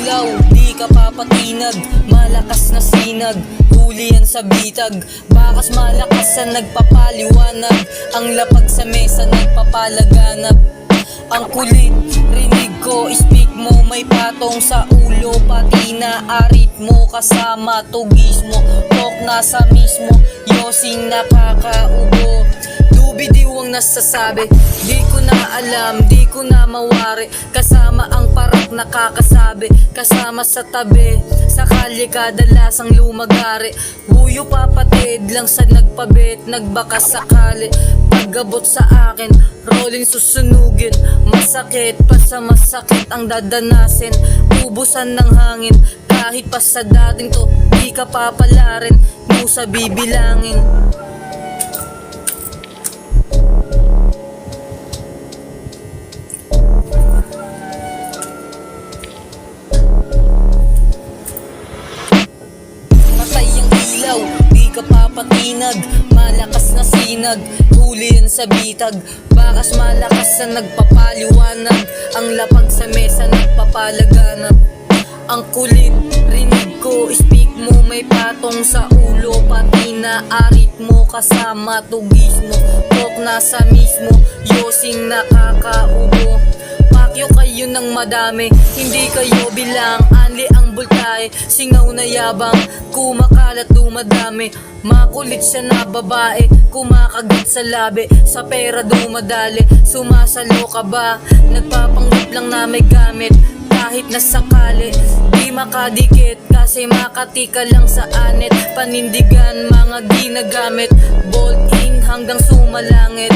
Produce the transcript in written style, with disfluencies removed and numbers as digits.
ilaw, di ka papatinag. Malakas na sinag, huli yan sa bitag. Bakas malakas sa nagpapaliwanag. Ang lapag sa mesa nagpapalaganap. Ang kulit, rinig ko, speak mo. May patong sa ulo, pati na arit mo. Kasama tugis mo, talk nasa mismo. Yosing nakakaubo, dubidiw ang nasasabi. Di ko na alam, di ko na mawari. Kasama ang parak nakakasabi. Kasama sa tabi, sa kalye kadalasang lumagari. Buyo papatid lang sa nagpabit, nagbakas sakali. Pagabot sa akin, rolling susunugin. Masakit pa sa masakit ang dadanasin. Ubusan ng hangin, kahit pa sa dating to, di ka papalarin. Musa bibilangin. Di ka papatinag, malakas na sinag, huli yan sa bitag. Bakas malakas sa nagpapaliwanag. Ang lapag sa mesa nagpapalaganap. Ang kulit, rinig ko, speak mo. May patong sa ulo, pati na arit mo. Kasama tugis mo, talk nasa mismo. Yosing nakakaubo. Pakyo kayo ng madami, hindi kayo bilang. Anli ang bultahe, singaw na yabang. Kumakalat dumadami, makulit siya na babae. Kumakagat sa labi, sa pera dumadali. Sumasalo ka ba? Nagpapanggap lang na may gamit. Kahit nasakali, di makadikit. Kasi makati ka lang sa anit. Panindigan, mga ginagamit. Bolt in hanggang sumalangit.